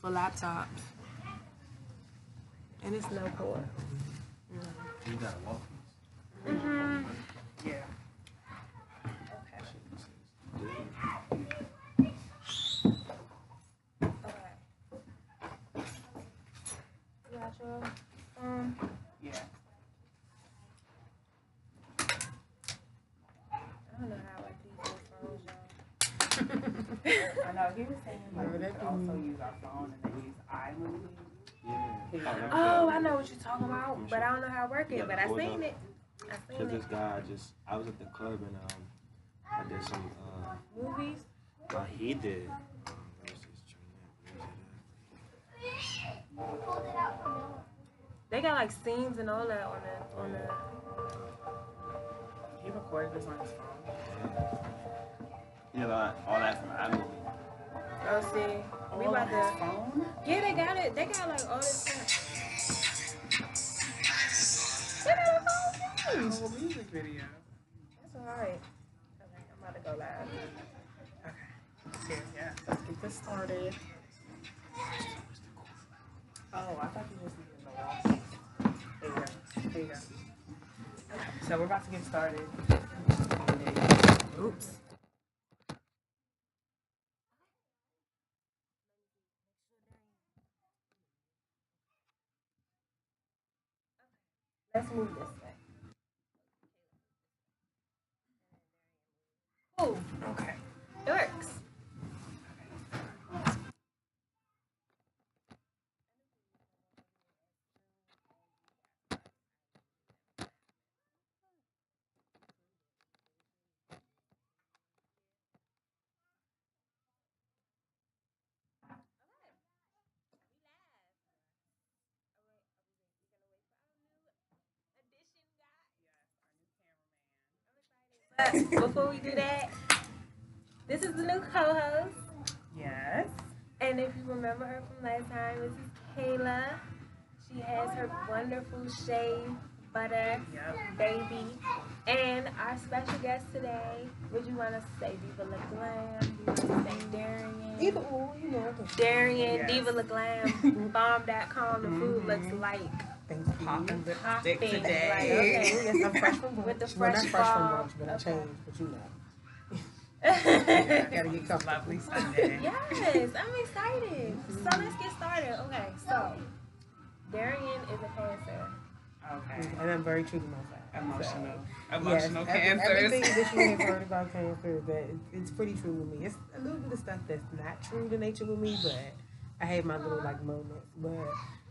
for laptops. And it's no cord. You got walkies? Mm-hmm. Yeah. Yeah. I don't know how I do these phones, y'all. I know he was saying like we could also use our phone and then use iMovie. Yeah. Oh, I know what you're talking about, but I don't know how to work it. But I seen it. Cause this guy I was at the club and I did some Movies. he did. They got like scenes and all that on the. He recorded this on his phone. Yeah, like all that from iMovie. Oh, see, we about to. Phone? Yeah, they got it. They got like all this stuff. They got a whole A thing. whole music video. That's alright. Okay, I'm about to go live. Okay. Yeah. Let's get this started. Oh, I thought you just needed the wall. There you go. There you go. Okay, so we're about to get started. Oops. Let's move this way. Oh, Okay. it works. Before we do that, this is the new co-host. Yes. And if you remember her from last time, this is Kayla. She has her wonderful shea butter baby. And our special guest today, would you want to say DivaLaGlam? Do you want to say Darian? Either or, you know. Darian, DivaLaGlam, bomb.com. The food looks like Popping lipstick popping. today. Like, okay. Yes, I'm fresh from brunch. With the Well, fresh not fresh from fall. brunch, but I changed, but you know. Yes, Gotta get comfortable. Lovely Sunday. I'm excited. So let's get started. Okay, so Darian is a Cancer. Okay. And I'm very true to myself. Emotional. So, Emotional cancers. Everything that you have heard about cancer, that it's pretty true with me. It's a little bit of stuff that's not true to nature with me, but I have my little like moments. But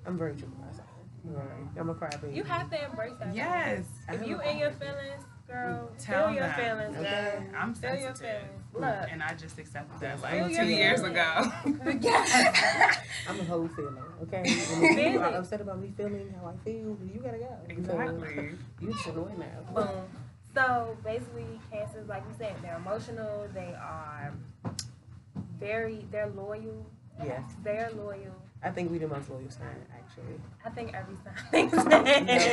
I'm very true to myself. Right. I'm a crybaby. You have to embrace that. Yes. If you in your feelings, girl, Tell feel your them. feelings, Okay. girl. I'm Feel your sensitive. feelings. Look. And I just accepted that Feel like your 2 years feelings. ago. I'm a whole feeling, okay? And if you are upset about me feeling how I feel, then you gotta go. Exactly. You just annoy now. Boom. So basically, Cancers, like we said, they're emotional. They are they're loyal. Yes. They're loyal. I think we the most loyal sign, actually. I think every sign. No,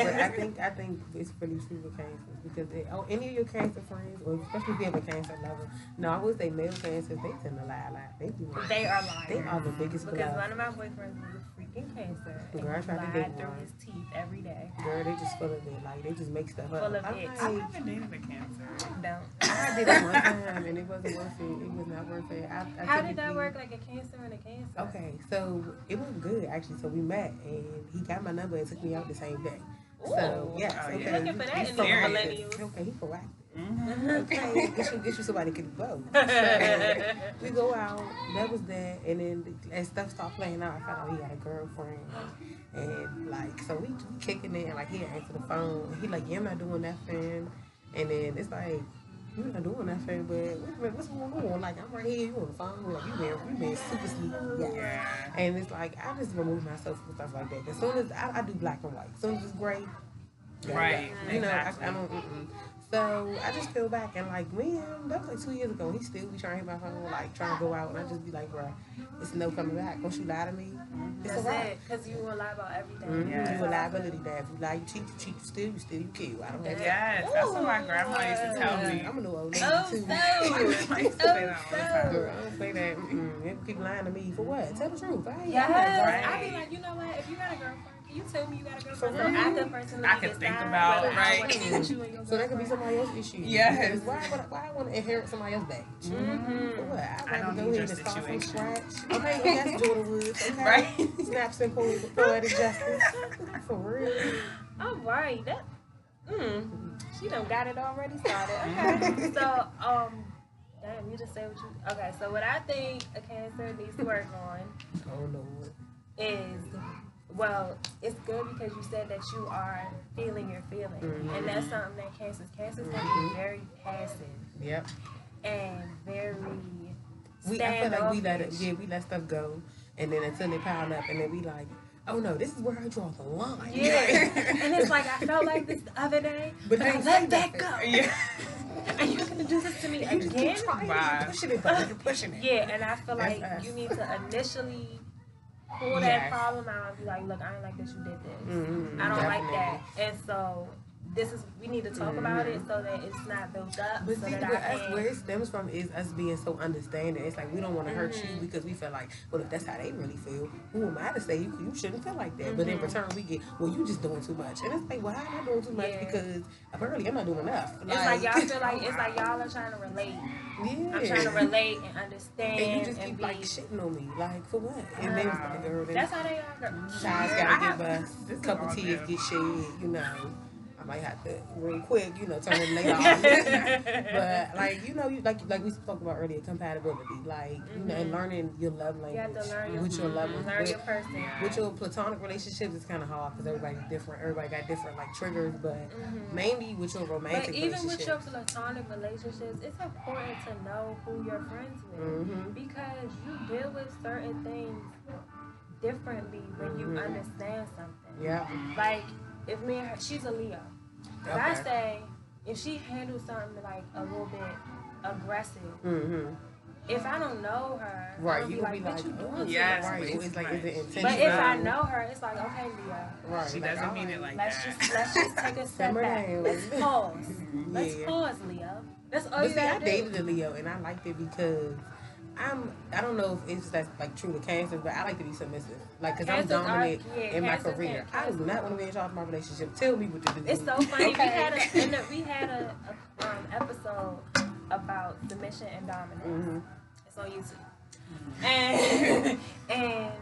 but I think it's pretty true with cancers because any of your cancer friends, or especially if you have a cancer lover, no, I would say male cancers, they tend to lie a lot. They do. They are lying. They are the biggest Because bluff. one of my boyfriends is a freaking Cancer. And Girl, I he tried to lied date through one. his teeth every day. Girl, they just full of it. Like they just make stuff up. Full of I'm it. like, I haven't dated a cancer. Don't. I did it one time and it wasn't worth it. It was not worth it. How did that work? Like a Cancer and a Cancer? Okay, so it was good actually. So we met and he got my number and took me out the same day. So Ooh. yes, Oh, okay. yeah. Looking for that He's in the proactive. millennials. Okay, he's proactive. Mm-hmm. Okay, get you somebody who can vote. We go out. That was that, and then as stuff started playing out, I found out he had a girlfriend, and like so we kicking it, and like he answer the phone. And he like, yeah, I'm not doing nothing, and then it's like. You're not doing nothing, but what's going on? Like, I'm right here, you on the phone, like, you been super sneaky, yeah. And it's like, I just remove myself from stuff like that. As soon as, I do black and white. As soon as it's gray, Right, you know, exactly. I don't, So I just feel back and like, man, that was like 2 years ago. He still be trying to hit my phone, like trying to go out, and I just be like, bro, it's no coming back. Once you lie to me, it's That's a wrap. it, because you will lie about everything. You a liability, Dad. If you lie, you cheat, you steal, you kill. I don't have Yes, that's what my grandma used to tell me. I'm a new old lady Oh, too. so. I used to say that all the time. Girl, I don't play that. People keep lying to me for what? Tell the truth. I ain't Yes, Right. I be like, you know what? If you got a girlfriend, can you tell me you got a girlfriend? For So real? I could personally I could think decide about, whether I right. want to be with you and your So that could be girlfriend. somebody else's issue. Yes. Because why I want to inherit somebody else's baggage? For what? I I'd don't rather go need ahead your and start from situation. scratch. Okay, that's Jordan Woods. Okay? Right. Snaps and poetic justice. For real. All right, that. She done got it already started. Okay, so damn, you just say what you. Okay, so what I think a Cancer needs to work on Oh, Lord. is, well, it's good because you said that you are feeling your feelings, and that's something that Cancers can be very passive Yep. and very I feel like we let stuff go, and then until they pile up, and then we like, oh no, this is where I draw the line. Yeah, and it's like I felt like this the other day, But I they let that go. Yeah. And you're gonna do this to me You just keep again? trying, Right. you're pushing it, but you're pushing it. Yeah, and I feel That's like us. you need to initially pull that Yes. problem out and be like, look, I ain't like that you did this. Mhm, I don't like definitely. that. And so we need to talk about it so that it's not built up. But so see, that where it stems from is us being so understanding. It's like we don't want to hurt you because we feel like, well, if that's how they really feel, who am I to say you shouldn't feel like that? But in return, we get, well, you just doing too much, and it's like, well, how am I doing too much? Yeah. Because apparently I'm not doing enough. it's like y'all feel like it's like y'all are trying to relate. yeah. I'm trying to relate and understand And you just and keep be. like shitting on me, like for what? And then it's like, girl, then That's how they are. Girl. Child's I gotta have- give us this a is couple all tears new. get shed, you know. I might have to real quick, turn the light off. But like you like we spoke about earlier, compatibility, like and learning your love You have language to learn your, with your love language. learn your person. With your platonic relationships, it's kind of hard because everybody's different. Everybody got different like triggers, but mainly with your romantic But even relationships. with your platonic relationships, it's important to know who you're friends with because you deal with certain things differently when you understand something. Yeah. Like if me and her, she's a Leo. But I Okay. say if she handles something like a little bit aggressive, if I don't know her, Right, I'll you be can like, be what like, you doing? oh, to yes, her? right. but It's like, is it intentional? But if I know her, it's like, okay, Leo. right, She like, doesn't all mean it right. like Let's that. just take a step Simmer back. down. Let's pause. Let's Yeah. pause, Leo. That's all But you see, I gotta do. dated a Leo and I liked it because I don't know if it's that's like true to Cancer, but I like to be submissive. Like, because I'm Cancers are- dominant yeah, in my Cancers career. can- I do not want to be in charge of my relationship. Tell me what to do. It's so funny. Okay. We had a episode about submission and dominance. It's on YouTube. And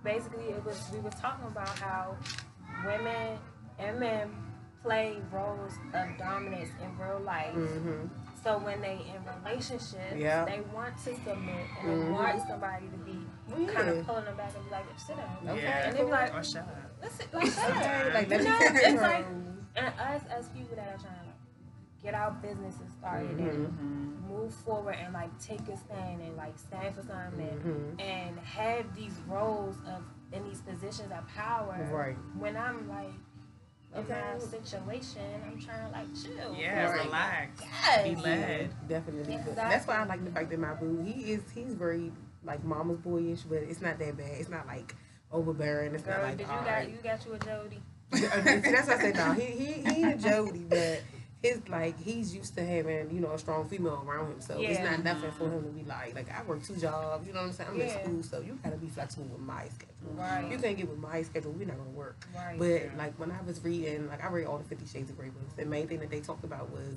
basically we were talking about how women and men play roles of dominance in real life. So when they in relationships, they want to submit and they want somebody to be kind of pulling them back and be like, sit down. Okay. Yeah. And they be like, Or shut up. listen, like, shut up. Okay, like, You let me know, take it's control. like, and us as people that are trying to like, get our businesses started and move forward and like take a stand and like stand for something and have these roles of in these positions of power. Right. When I'm like in Okay. my situation, I'm trying to like chill. Yeah, Right. relax. Yes. Be led. Definitely. But Exactly. that's why I like the fact that my boo, he's very like mama's boyish, but it's not that bad. It's not like overbearing. It's Girl, not like did all you right. got you a Jody? See, that's what I said. No, he ain't a Jody, but he's used to having a strong female around him, so it's Yeah. not nothing for him to be like I work 2 jobs. You know what I'm saying? I'm in Yeah. school, so you gotta be flexible with my schedule. Right. You can't get with my schedule. We're not gonna work. Right. But like when I was reading, like I read all the 50 Shades of Grey books. The main thing that they talked about was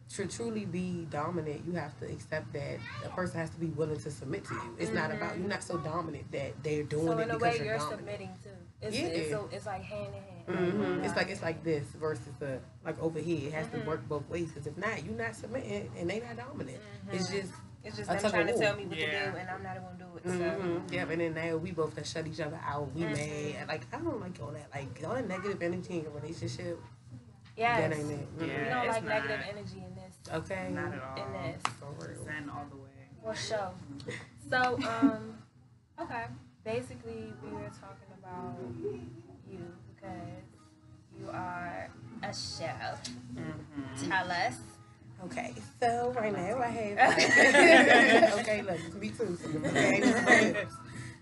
to truly be dominant, you have to accept that a person has to be willing to submit to you. It's not about you're not so dominant that they're doing So it in a because way, you're you're dominant. submitting too. It's, Yeah. so it's like hand in hand. It's like this versus the like over here. It has to work both ways. Because if not, you're not submitting and they not dominant. It's just It's just a them tug trying of to war. tell me what to do, and I'm not going to do it. So. yeah. And then now we both have shut each other out. We mad. Like I don't like all that. Like all that negative energy in your relationship. Yes. That ain't it. Yeah. We don't it's like not. negative energy in this. Okay. Not at all. In this. For real. Zen all the way. For sure. So, okay. Basically, we were talking about you because you are a chef. Tell us. Okay, so right now I have okay, look, it's me too.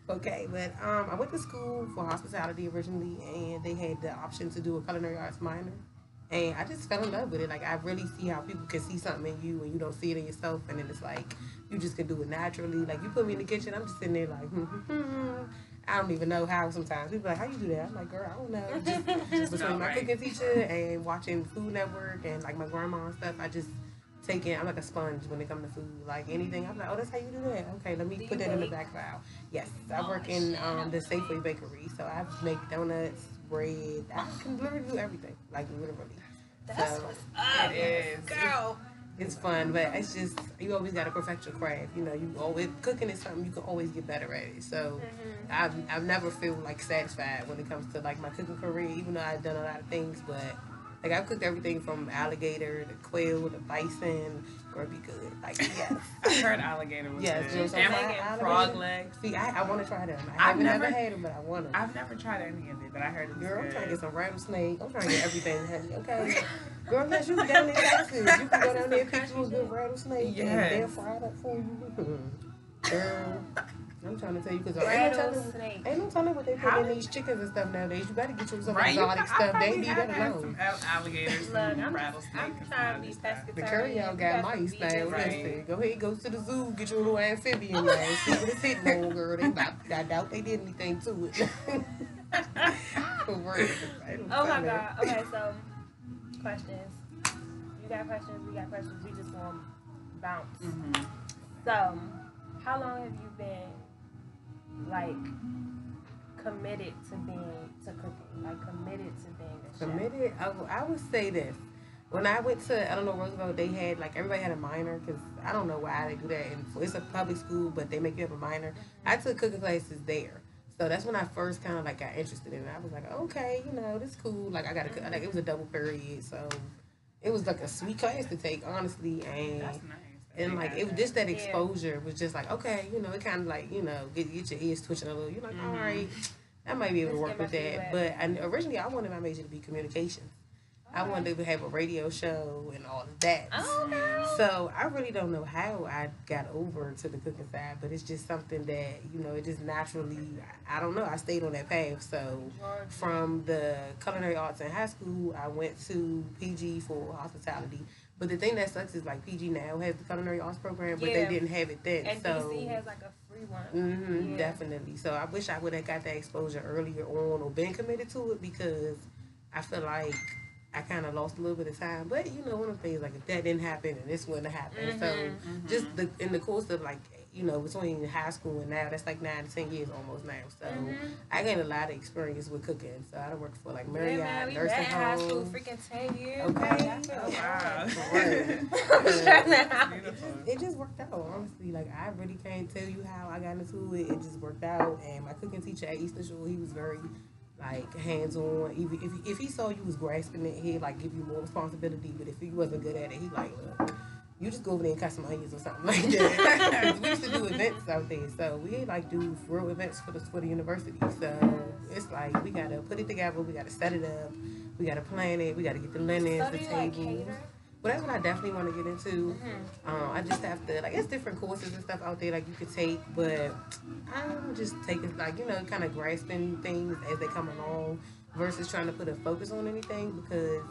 Okay, but I went to school for hospitality originally, and they had the option to do a culinary arts minor, and I just fell in love with it. Like I really see how people can see something in you and you don't see it in yourself, and then it's like you just can do it naturally. Like you put me in the kitchen, I'm just sitting there like, I don't even know how sometimes. People are like, how you do that? I'm like, girl, I don't know. Just between my cooking teacher and watching Food Network and like my grandma and stuff, I just take it. I'm like a sponge when it comes to food. Like anything, I'm like, oh, that's how you do that. Okay, let me put that in the back file. Yes, I work in the Safeway bakery, so I make donuts, bread. I can literally do everything. Like literally. That's so, what's up. It is. Girl. It's fun, but it's just you always gotta perfect your craft. You know, you always cooking is something you can always get better at it. So I've never feel like satisfied when it comes to like my cooking career, even though I've done a lot of things. But like I've cooked everything from alligator to quail to bison. Gonna be good. Like yes, I heard alligator was yes, good. And frog legs. See, I want to try them. I've never had them, but I want them. I've never tried any of it, but I heard it was Girl, good. I'm trying to get some rattlesnake. I'm trying to get everything heavy. Okay. Girl, yes, you can down there Texas. You can go down there and pick you a good rattlesnake and they'll fry it up for you. Girl, I'm trying to tell you because ain't no telling what they put in these chickens and stuff nowadays. You better get you some exotic stuff. They leave that alone. Alligators, Look, rattlesnakes. I'm trying to be pescatarian. The curry y'all got mice now. Listen, go ahead, go to the zoo, get your little amphibian now. See what it's hitting on, girl. I doubt they did anything to it. Oh my God. Okay, so questions. You got questions, we got questions. We just want to bounce. So, how long have you been, like, committed to cooking? Like, committed to being a chef? Committed? I would say this. When I went to Eleanor Roosevelt, they had, like, everybody had a minor, because I don't know why they do that. And it's a public school, but they make you have a minor. I took cooking classes there. So that's when I first kind of, like, got interested in it. I was like, okay, you know, this is cool. Like, I got to, like, it was a double period, so it was, like, a sweet class to take, honestly. And That's nice. and like it was just that exposure was just like, okay, you know, it kind of like, you know, get your ears twitching a little. You're like, all right, I might be able to work with that. But originally I wanted my major to be communications. I wanted to have a radio show and all of that. So I really don't know how I got over to the cooking side, but it's just something that, you know, it just naturally, I don't know, I stayed on that path. So from the culinary arts in high school, I went to PG for hospitality. But the thing that sucks is like PG now has the culinary arts program, but they didn't have it then. And so DC has like a free one. Definitely. So I wish I would have got that exposure earlier on or been committed to it, because I feel like I kind of lost a little bit of time. But you know, one of the things, like, if that didn't happen and this wouldn't have happened. So just in the course of, like, you know, between high school and now, that's like 9 to 10 years almost now. So I gained a lot of experience with cooking. So I done worked for like Marriott, nursing homes. High school, freaking 10 years. Okay. Oh, wow. It just worked out, honestly. Like, I really can't tell you how I got into it. It just worked out. And my cooking teacher at Eastern Shore, he was very, like, hands-on. Even if he saw you was grasping it, he'd, like, give you more responsibility. But if you wasn't good at it, he like, look, you just go over there and cut some onions or something like that. We used to do events out there, so we like do real events for the university. So it's like we gotta put it together, we gotta set it up, we gotta plan it, we gotta get the linens, the tables. But that's what I definitely want to get into. I just have to, like, it's different courses and stuff out there like you could take, but I'm just taking, like, you know, kind of grasping things as they come along versus trying to put a focus on anything, because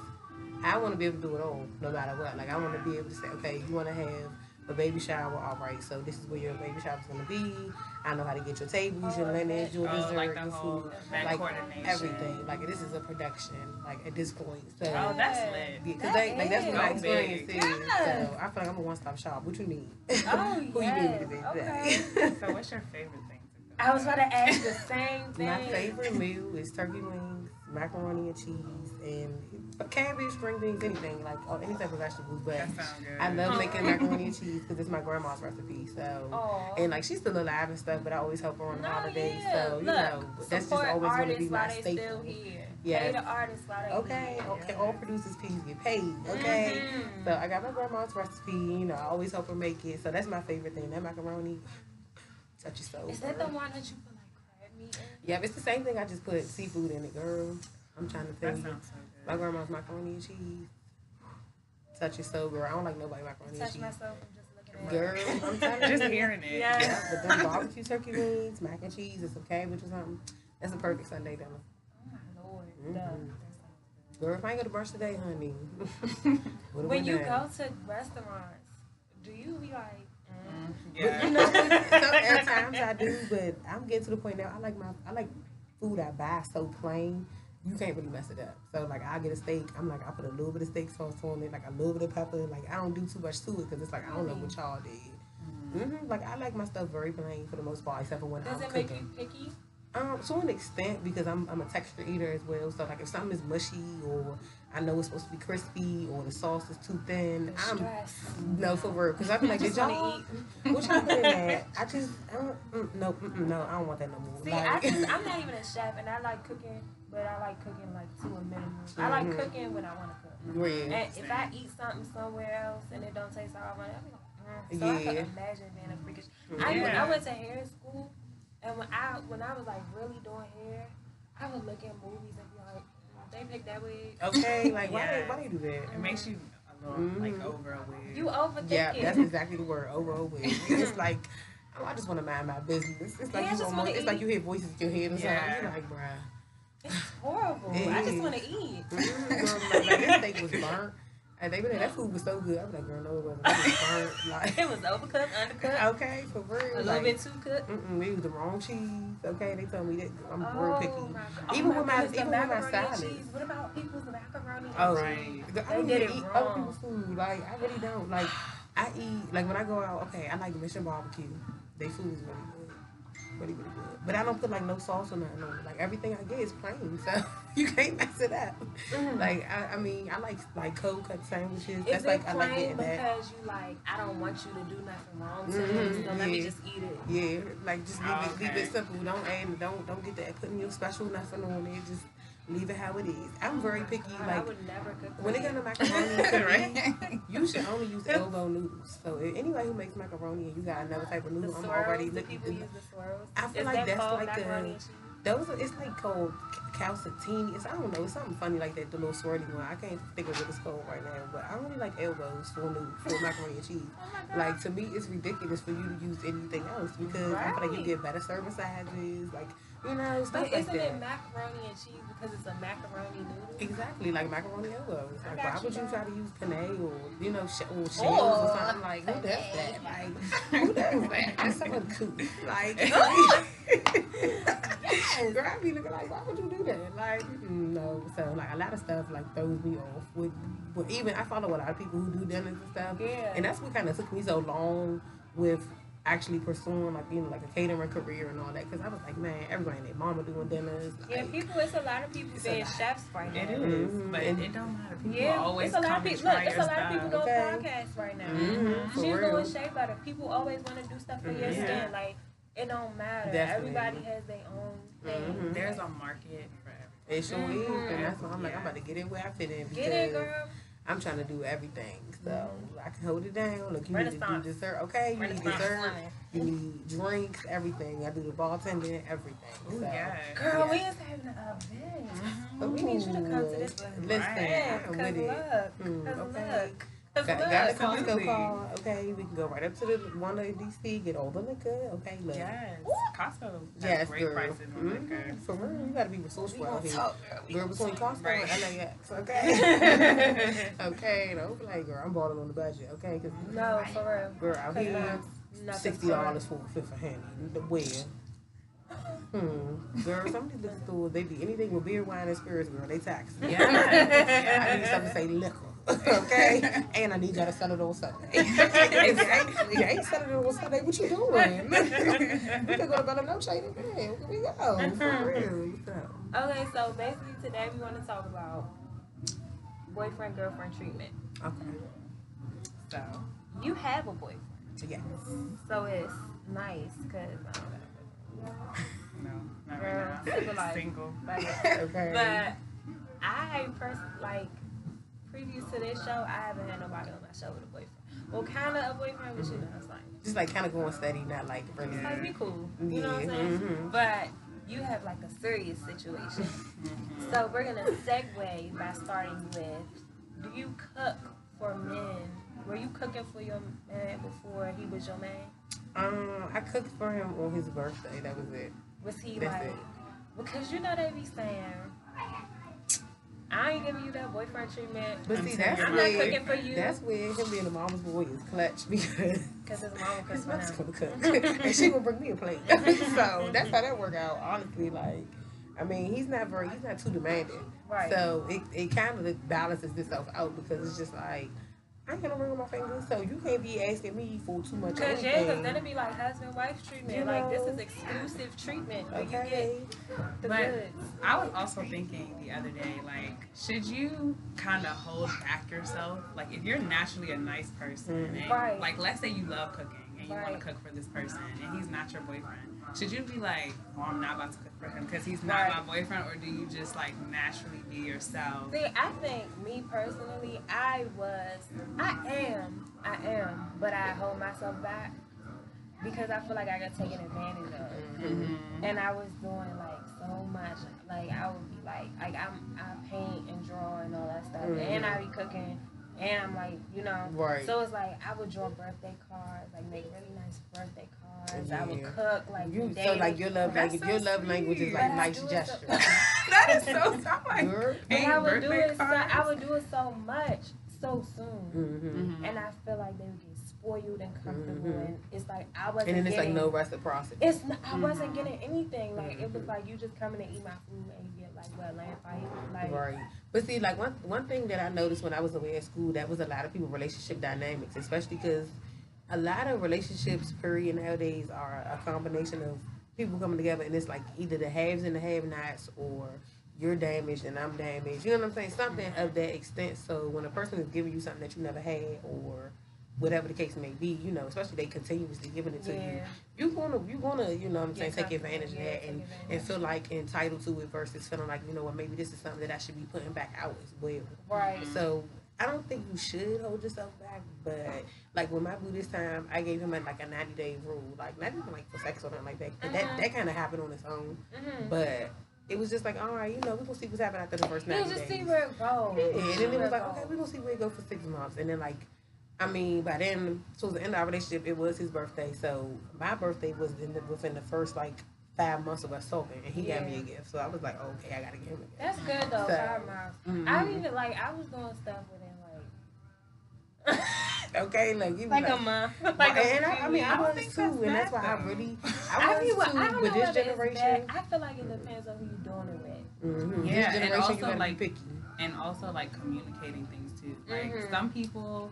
I want to be able to do it all, no matter what. Like, I want to be able to say, okay, you want to have a baby shower, all right, so this is where your baby shower is going to be. I know how to get your tables, your linens, your dessert, like your food, like everything. Like, this is a production, like, at this point. So, that's lit. Yeah, because that's what my experience is. So I feel like I'm a one-stop shop. What you need? Who you need me to be today? So what's your favorite thing to cook? I was about to ask the same thing. My favorite meal is turkey wings, macaroni and cheese, and cabbage, string beans, anything, like, any type of vegetables. But I love making macaroni and cheese because it's my grandma's recipe. So, and like, she's still alive and stuff, but I always help her on the holidays. So, you know, that's just always going to be my staple. Yeah. Pay the artists while they okay, all producers' fees get paid. Okay, so I got my grandma's recipe. You know, I always help her make it. So that's my favorite thing. That macaroni, touch your soul. Is that the one that you put like crab meat in? Yeah, it's the same thing. I just put seafood in it, girl. I'm trying to tell That you. sounds so good. My grandma's macaroni and cheese. Touch your soul, girl. I don't like nobody macaroni and Touch cheese. myself from just looking at Girl, it. I'm telling you. Just hearing it. Yeah. But them barbecue turkey wings, mac and cheese, and some cabbage or something. That's a perfect Sunday dinner. Oh my lord. Mhm. Girl, if I ain't go to brunch today, honey. When you go to restaurants, do you be like, But you know, at times I do, but I'm getting to the point now. I like food I buy so plain. You can't really mess it up. So like I get a steak. I'm like I put a little bit of steak sauce on it, like a little bit of pepper. Like I don't do too much to it because it's like I don't know what y'all did. Like I like my stuff very plain for the most part, except for when does I'm it cooking. make you picky? To an extent, because I'm a texture eater as well. So like if something is mushy or I know it's supposed to be crispy or the sauce is too thin, I'm no for real. Because I be like, did y'all eat? What y'all put in that? I just I don't, no, I don't want that no more. See, like, I'm not even a chef, and I like cooking, but I like cooking like to a minimum. I like cooking when I want to cook. Yeah. And if I eat something somewhere else and it don't taste how I want it, I be like, So I can imagine being a freakish. When I went to hair school, and when I was like really doing hair, I would look at movies and be like, they picked that wig. Okay, like why they do that? It makes you a little like over a wig. You overthink Yeah, it. that's exactly the word. Over a wig. It's like, oh, I just want to mind my business. It's like it's like you hear voices in your head or something. You're like, bruh. It's horrible. I just want to eat. Like this steak was burnt. And they be like, that food was so good. I was like, girl, no, it wasn't. It was burnt. Like, it was overcooked, undercooked. Okay, for real. A little bit too cooked. We used the wrong cheese. Okay, they told me that I'm Oh, real picky. my God. Even with my macaroni salads. and cheese. What about people's macaroni and Oh, cheese? I don't They did even it eat wrong. other people's food. Like, I really don't. Like, I eat, like, when I go out, okay, I like Mission Barbecue. They food is really good. Really, really good. But I don't put, like, no sauce or nothing on it. Like, everything I get is plain. So, you can't mess it up. Like, I mean, I like cold cut sandwiches. That's like, I like getting that. Because you like, I don't want you to do nothing wrong to me, so let me just eat it. Yeah, like, just leave it simple. Don't add, don't get that putting your special nothing on it. Just leave it how it is. I'm very picky. I Like, would never cook when it comes to macaroni, right? You should only use elbow noodles. So anybody who makes macaroni and you got another type of the noodle, swirls, I'm already do looking. people use the swirls? I feel Is like that that's called like macaroni and cheese? it's like called calcetini. I don't know. It's something funny like that. The little swirly one. I can't think of what it's called right now. But I only like elbows for macaroni and cheese. Oh Like to me, it's ridiculous for you to use anything else because I feel like you get better serving sizes. Like stuff But like isn't that. it macaroni and cheese because it's a macaroni noodle? Exactly, like macaroni elbows. Like, why would you try to use pene or, or shells Oh, or something? Like, who does that? Like, who does that? That's someone cool. Like, girl, I be looking like, why would you do that? Like, no. So, like, a lot of stuff, like, throws me off. With even, I follow a lot of people who do dinners and stuff. Yeah. And that's what kind of took me so long with actually pursuing like a catering career and all that because I was like, man, everybody and their mama doing dinners. Yeah, like, it's a lot of people being chefs right now. It is, but it don't matter. People always it's a lot come of and people. try Look, it's a your lot of people doing stuff. podcasts right now. For She's real. doing shea butter. People always want to do stuff for your skin. Like it don't matter. Definitely. Everybody has their own thing. There's a market for everything. It sure is, and that's why I'm like, I'm about to get in where I fit in because Get it, girl. I'm trying to do everything. So I can hold it down. Look, you need to do dessert. Okay, you need dessert. You need drinks, everything. I do the bartending, everything. Ooh, so, yeah. Girl, we is having an event. We need you to come to this one. Listen, Right. I'm Cause with it. look. Okay. Look. Got the Costco Absolutely. card. Okay, we can go right up to the one of DC, get all the liquor. Okay, look. Yes. Costco has Yes, great girl. prices on liquor. For real, you gotta be resourceful out here. Girl, between Costco Right. and LAX, okay? Okay, don't play, girl. I'm balling on the budget, okay? Cause No, for real. girl, out here, $60 for a fifth of Henny. Where? Girl, some of these liquor stores, they be anything with beer, wine, and spirits, girl. They tax. Yeah. I need something to say liquor. Okay? And I need y'all to sell it on Sunday. If you ain't selling it on Sunday, what you doing? We could go to Bella Noche and here we go. For real. So. Okay, so basically today we want to talk about boyfriend girlfriend treatment. Okay. So, You have a boyfriend, Yes. so it's nice because no, not Girl, right single now. life. Single. Okay. But I personally like previous to this show, I haven't had nobody on my show with a boyfriend. Well, kind of a boyfriend, but you know, it's like Just like kind of going steady, not like really. it's like be cool. You know what I'm Yeah, saying? mhm. But you have like a serious situation. So we're gonna segue by starting with, do you cook for men? Were you cooking for your man before he was your man? I cooked for him on his birthday. That was it. Was he That's like, it. because you know they be saying, I ain't giving you that boyfriend treatment. But see, that's I'm where, not cooking for you. That's where him being a mama's boy is clutch because his mama cooks his for mom's him. gonna cook and she gonna bring me a plate. So that's how that work out. Honestly, like, I mean, he's not too demanding. Right. So it kind of balances itself out because it's just like, I ain't gonna ring on my finger, so you can't be asking me for too much. Because then it'd be like husband-wife treatment. You like, this know. is exclusive treatment. Where Okay. you get the But goods. I was also thinking the other day, like, should you kind of hold back yourself? Like, if you're naturally a nice person, and, Right. like, let's say you love cooking and you want Right. to cook for this person and he's not your boyfriend, should you be like, well, I'm not about to cook for him because he's not my boyfriend, or do you just, like, naturally be yourself? See, I think, me personally, I am, but I hold myself back because I feel like I got taken advantage of. Mm-hmm. And I was doing, like, so much. Like, I would be like I paint and draw and all that stuff. And I be cooking. And I'm like, you know. Right. So it's like, I would draw birthday cards, like, make really nice birthday cards. I would Yeah. cook, like, So like your love That's language, so your love language is sweet. like But I nice do it gesture. That is so like, You're- But ain't I would do birthday it. cards. I would do it so much, so soon, Mm-hmm. and I feel like they would get spoiled and comfortable, and it's like I wasn't. And then it's like getting, no reciprocity. It's not, I wasn't getting anything. Like it was like you just coming to eat my food and you get like what land fight. Like Right. But see, like one thing that I noticed when I was away at school, that was a lot of people relationship dynamics, especially because a lot of relationships, period, nowadays are a combination of people coming together, and it's like either the haves and the have-nots, or you're damaged and I'm damaged. You know what I'm saying? Something of that extent. So when a person is giving you something that you never had, or whatever the case may be, you know, especially they continuously giving it to you, you're gonna, you know what I'm saying, take advantage of that and feel like entitled to it versus feeling like, you know what, maybe this is something that I should be putting back out as well. right. So I don't think you should hold yourself back, but like with my boo this time, I gave him like a 90-day rule, like not even like for sex or nothing like that, but that kind of happened on its own. But it was just like, all right, you know, we're gonna see what's happening after the first 90 You days. just see where it goes. Yeah, and then it was like, okay, we're gonna see where it goes for 6 months, and then like, I mean, by then, towards the end of our relationship, it was his birthday. So my birthday was within the first like 5 months of us talking, and he got me a gift. So I was like, oh, okay, I gotta give him a gift. That's good though. So, 5 months. I even like I was doing stuff within like. Okay, like you like a month. Like and a I mean, I was think too, that's and that's why bad, I really, I I mean, was I too don't with know this whether it's generation. bad. I feel like it depends on who you're doing it with. Mm-hmm. Yeah, This and generation, also, you gotta like, be picky. And also, like, communicating things, too. Like, some people,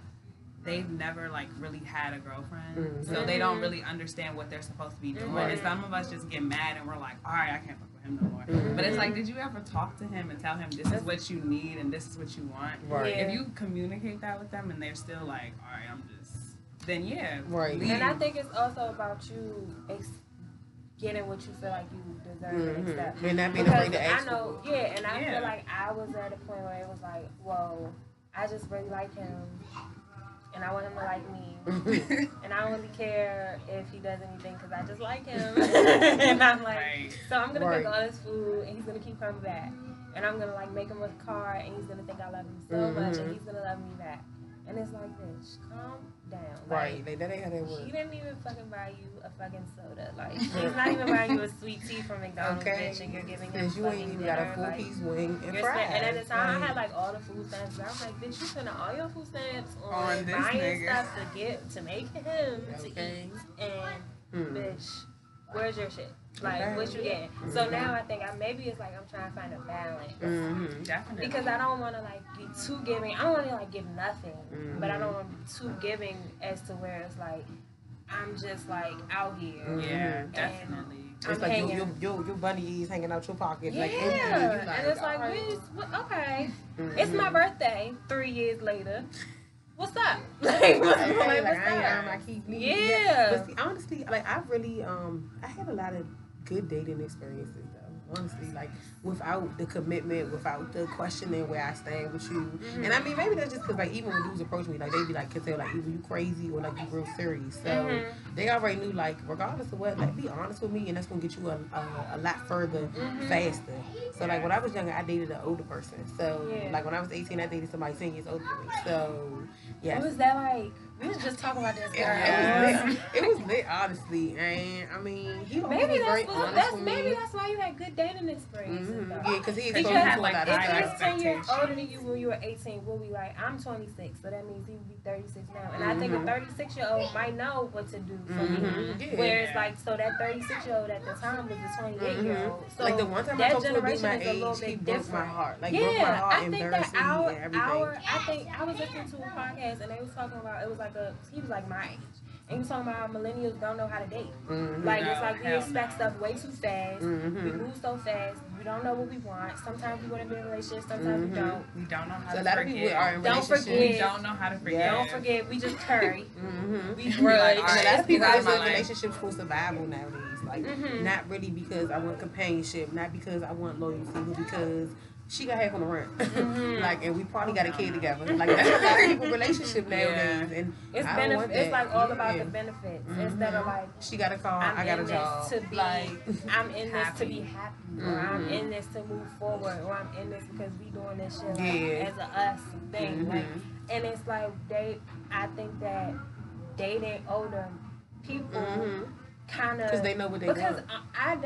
they've never, like, really had a girlfriend. So they don't really understand what they're supposed to be doing. And some of us just get mad and we're like, all right, I can't fuck with him no more. But it's like, did you ever talk to him and tell him this is what you need and this is what you want? Right. If you communicate that with them and they're still like, all right, I'm just... Then, yeah. Right. Leave. And I think it's also about you getting what you feel like you deserve and accept. And not being Because afraid to ask I know, for it. and I feel like I was at a point where it was like, whoa, I just really like him, and I want him to like me, and I don't really care if he does anything because I just like him. And I'm like, so I'm gonna cook all this food, and he's gonna keep coming back, and I'm gonna like make him a card, and he's gonna think I love him so much, and he's gonna love me back. And it's like, bitch, calm down. Right, like, that ain't how that works. He didn't even fucking buy you a fucking soda. Like, he's not even buying you a sweet tea from McDonald's, bitch, and you're giving him you fucking ain't even dinner. got a 4-piece wing and You're fries. and at the time, I had like all the food stamps. I was like, bitch, you spending all your food stamps on this buying nigga. stuff to make him to eat. And bitch, where's your shit? Like, what you getting? So now I think maybe it's like I'm trying to find a balance. Definitely. Because I don't want to like be too giving. I don't want to like give nothing, but I don't want to be too giving as to where it's like I'm just like out here. Yeah, definitely. It's like your bunny is hanging out your pocket. Yeah, like, and it's like, okay, it's my birthday 3 years later. What's up? Like, what's I up? I keep Yeah. But see, honestly, like I really I had a lot of good dating experiences though. honestly. Like, without the commitment, without the questioning where I stand with you. And I mean, maybe that's just because, like, even when dudes approach me, like, they be like, can tell, like, either you crazy or, like, you real serious. So they already knew, like, regardless of what, like, be honest with me, and that's going to get you a lot further faster. So, like, when I was younger, I dated an older person. So, like, when I was 18, I dated somebody 10 years older than me. So, yes. What was that like? We was just talking about this. It was lit, honestly. And, I mean, he was very honest with me. Maybe that's why you had good dating experiences. Yeah, because he exposed you me had, to a like, lot of If he stuff. was 10 years older than you when you were 18, we'll be like, I'm 26, so that means he would be 36 now. And I think a 36-year-old might know what to do for me. Yeah. Whereas, like, so that 36-year-old at the time was a 28-year-old. So like, the one time I that talked to a dude generation my is a little age, he bit broke my different. heart. Like, broke my heart, I think embarrassed that me, and everything. I think I was listening to a podcast and they was talking about, it was like he was like my age. And he was talking about how millennials don't know how to date. Like, it's like we expect stuff way too fast. We move so fast. We don't know what we want. Sometimes we want to be in a relationship. Sometimes we don't. We don't know how So to a lot of people are in Don't relationships. forget. We don't know how to forget. Don't forget, we just curry. We Like, grudge. all And a right, lot of people this is is my in life. relationships for survival nowadays. Like, not really because I want companionship, not because I want loyalty, but because she got half on the rent. Like, and we probably got a kid together. Like, that's a lot of people's relationship nowadays. And It's I don't want that. It's like all about the benefits instead of like, she got a car, I'm I got in a job. this to be, Like, I'm in this to be happy. happy, or I'm in this to move forward, or I'm in this because we doing this shit like, Yeah. as a us thing. Like, and it's like I think that dating older people kind of, Because they know what they because want. I've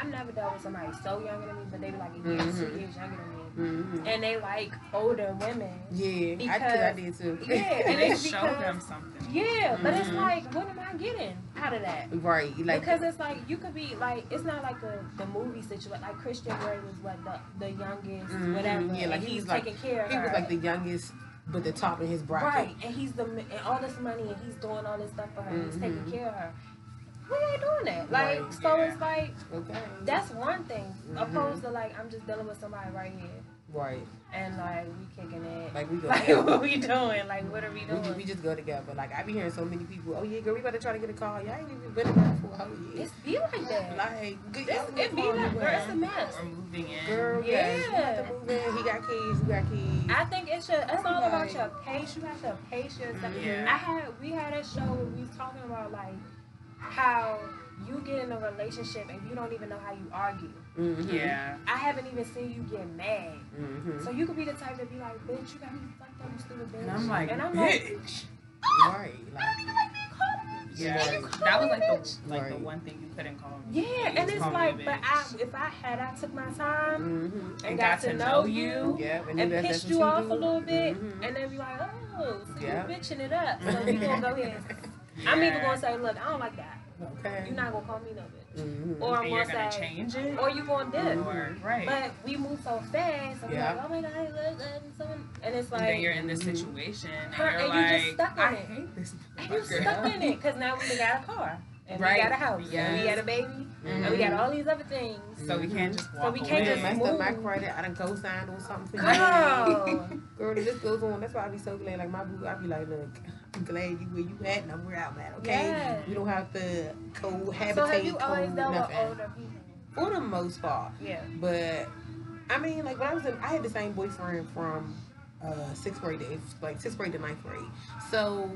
never dealt with somebody so younger than me, but they be like a year, 2 years younger than me, and they like older women. Yeah, because I did too. Yeah, and They it's show because them something. yeah, but it's like, what am I getting out of that? Right, like, Because it's like, you could be like, it's not like the movie situation. Like Christian Grey was what the youngest, whatever. yeah, like and he he's was like taking care of he her. was like the youngest, but the top of his bracket. Right, and he's and all this money, and he's doing all this stuff for her. And he's taking care of her. We ain't doing that. Like, Right, so it's like, Okay. that's one thing. Opposed to like, I'm just dealing with somebody right here. Right. And like, we kicking it. Like, we go Like, together. what we doing? Like, what are we doing? We just go together. Like, I be hearing so many people, oh yeah, girl, we better try to get a car. Y'all ain't even been together for a whole year. It's be like that. Like, good, It be like, girl, it's a mess. Or moving in. girl, yes, you Yeah. have to move in. He got kids, you got kids. I think it's all about your pace. You have to pace yourself. Yeah. We had a show where we was talking about like how you get in a relationship and you don't even know how you argue. Yeah. I haven't even seen you get mad. So you could be the type to be like, bitch, you got me fucked up, you stupid bitch. And I'm like, bitch. Right. Like, Yeah. Right. That was like the Right. one thing you couldn't call me. Yeah, and it's Call me a like, bitch. if I took my time And got to know you, Yeah, and that's pissed what you off do. a little bit, and then be like, oh, so Yeah. you bitching it up. So we gonna go ahead. I'm either gonna say, look, I don't like that. Okay. You're not gonna call me no bitch. And Or I'm you're gonna gonna say, change it. or you gonna dip. Or right. But we move so fast. I'm Yeah. like, oh my god, and it's like, And then you're in this situation, and Her- you're and like, you just stuck in I it. hate this. and you're stuck in it because now we done got a car. And we Right. got a house. And we Yes. got a baby. And we got all these other things. So we can't just walk So we can't away. just Messed up my move. credit. I done co-signed on something for you. Girl. Girl, the list goes on. That's why I be so glad. Like, my boo, I be like, look, I'm glad you where you at and where I'm at, okay? Yeah. We don't have to cohabitate, So have you always dealt with nothing. older people? For the most part. Yeah. But, I mean, like, when I had the same boyfriend from 6th grade to 6th grade to 9th grade. So,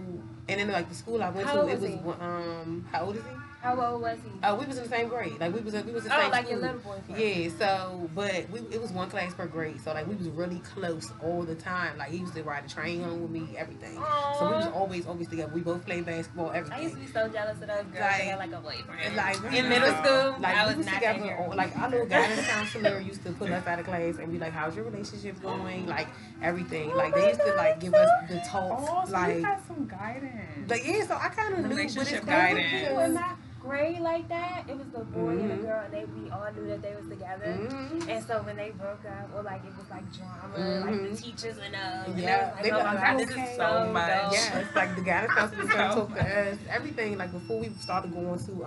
and then, like, the school I went How to, old it was was, he? how old is he? How old was he? We was in the same grade. Like, we was in the same Oh, like school. your little boyfriend. Yeah, so, but it was one class per grade. So, like, we was really close all the time. Like, he used to ride the train home with me, everything. So, we was always together. We both played basketball, everything. I used to be so jealous of those girls that had like a boyfriend. And, like, we in used middle to- school, like, I we was was not together. there. Like, our little guidance counselor used to put us out of class and be like, how's your relationship going? Like, everything. Like, they used to, like, give us the talks. Oh, so like, you had some guidance. like, yeah, so I kind of knew, but it's Relationship crazy guidance. It was because- not grade like that. It was the boy and the girl, and we all knew that they was together. And so when they broke up, or like it was like drama, like the teachers and Yeah, they was like, oh my god, this okay. is So so much. dope. Yeah, it's like the guidance counselor was trying to So talk to us, everything. Like, before we started going to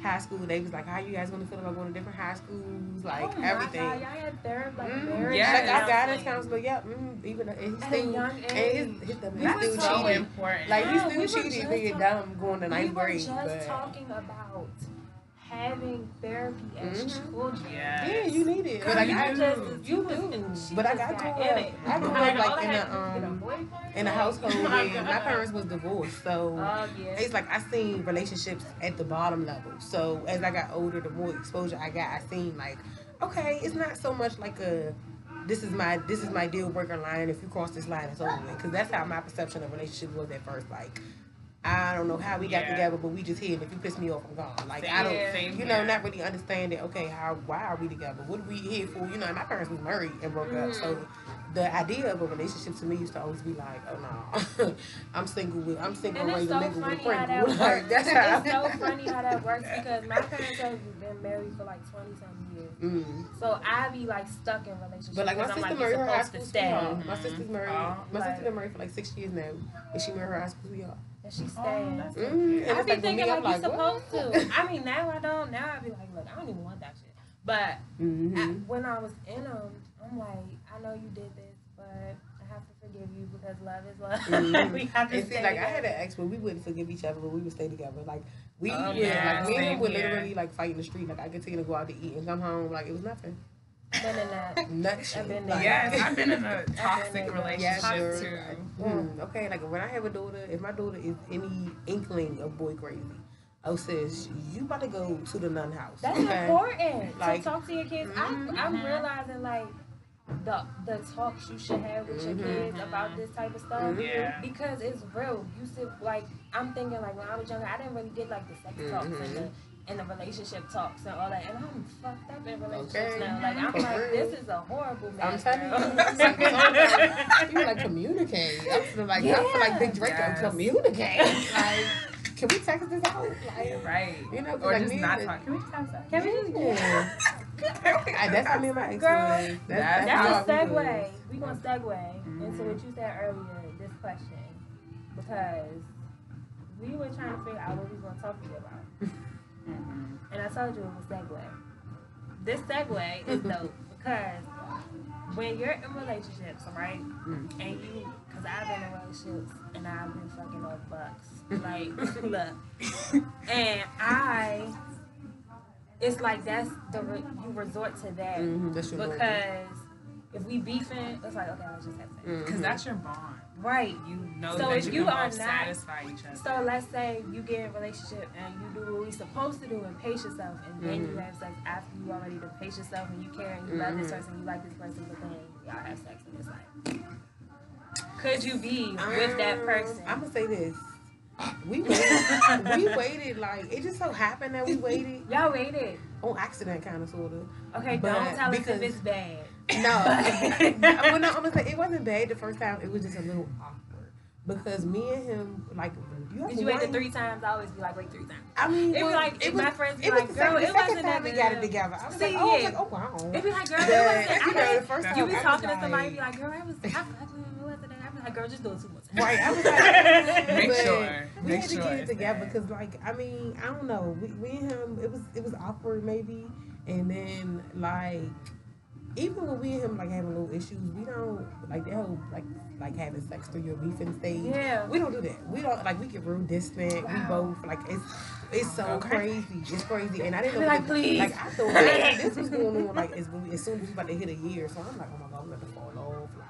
high school, they was like, how you guys gonna feel about going to different high schools? Like, Oh my everything. God, y'all had therapy, like marriage. Yeah. Like, our counseling. guidance counselor, yeah, even though and he At a still, young and age. his We That's were still so cheating. important. Like, Yeah, he we were still cheated just being dumb going to We ninth were grade. just But talking about having therapy as children. Yeah, you need it. But Girl, you do. But I grew up like in a household where my parents was divorced, so it's like I seen relationships at the bottom level. So as I got older, the more exposure I got, I seen like, okay, it's not so much like a this is my deal breaker line. If you cross this line, it's over with. Because that's how my perception of relationships was at first. Like, I don't know how we got together, but we just here. And if you piss me off, I'm gone. Like, I don't, not really understanding, okay, why are we together? What are we here for? You know, and my parents was married and broke up. So the idea of a relationship to me used to always be like, oh no, I'm single and ready it's to so mingle with a funny how friend. that Like, that's how it's so funny how that works because my parents have been married for like 20-something years. So I be like stuck in relationships. But like my sister married her high school sweetheart. My sister's married. My sister's been married for like 6 years now, and she married her high school sweetheart. And she staying. And I be like, thinking like you're supposed what? to. I mean, now I don't. Now I be like, look, I don't even want that shit. But when I was in them, I'm like, I know you did this, but I have to forgive you because love is love. We have to and see, stay like together. I had an ex where we wouldn't forgive each other, but we would stay together. Like we would, me and would literally like fight in the street. Like I could take her to go out to eat and come home like it was nothing. Been in that. Nuts. I've been there. Yes, I've been in a toxic relationship too. Okay, like when I have a daughter, if my daughter is any inkling of boy crazy, oh sis, you about to go to the nun house. That's important. Like, to talk to your kids. I'm realizing like the talks you should have with your kids about this type of stuff. Because it's real. You said like I'm thinking like when I was younger, I didn't really get like the sex talks and the relationship talks and all that, and I'm fucked up in relationships now. Like I'm like, this is a horrible man. I'm telling you, you like communicate. I feel like Big Drake communicate. Like, can we text this out? Like, right. You know, or like just not talk. Can we text that? Can we? That's how me and my ex Girl, that's a segue. We gonna segue into what you said earlier. This question, because we were trying to figure out what we were gonna talk to you about. And I told you it was segue. This segue is dope because when you're in relationships, right? And you, because I've been in relationships and I've been fucking off bucks. Like, look. And it's like you resort to that. Because if we beefing, it's like, okay, let's just have sex. Because that's your bond. Right. You know so that if you are can not satisfy each other. So let's say you get in a relationship and you do what we're supposed to do and pace yourself, and then you have sex after you already done pace yourself and you care and you love this person, you like this person, but then y'all have sex and it's like, could you be with that person? I'm gonna say this. We waited like it just so happened that we waited. Y'all waited on accident, kind of, sort of. Okay, don't tell us if it's bad. No, well, no, I'm gonna say it wasn't bad the first time. It was just a little awkward because me and him, like, did you wait the 3 times? I always be like, wait 3 times. I mean, it was like it my friends be it like, was girl, it wasn't that we good. got it together. I was like, oh wow. It be like, girl, it wasn't. You know, the first time you be talking to somebody, be like, girl, I wasn't that. I be like, girl, just do it 2 more times. Right. I was like, make sure. We had to get it together because, like, I mean, I don't know. We and him, it was awkward maybe, and then like. Even when we and him like having little issues, we don't like that whole like having sex through your beefing stage. Yeah, we don't do that. We don't like we get real distant. Wow. We both like it's so crazy. It's crazy, and I didn't know. Like, please. Like I thought this was going on like as soon as we about to hit a year. So I'm like, oh my god, I'm about to fall off. Like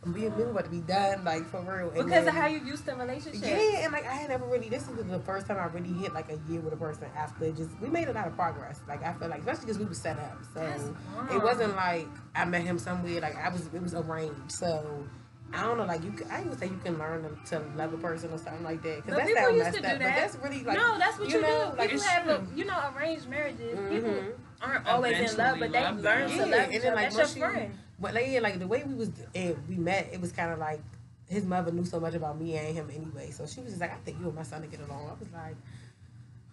we about to be done. Like for real. And because of how you used to relationships. Yeah, and like I had never really. This was the first time I really hit like a year with a person after we made a lot of progress. Like I feel like especially because we were set up. So it wasn't like I met him somewhere. Like it was arranged. So. I don't know, like I would say you can learn to love a person or something like that. Because that sounds messed up. But that's really like that's what you do. Like, people have arranged marriages. People aren't always in love, but they learn to love each other. That's your friend. But like the way we met, it was kind of like his mother knew so much about me and him anyway. So she was just like, I think you and my son to get along. I was like,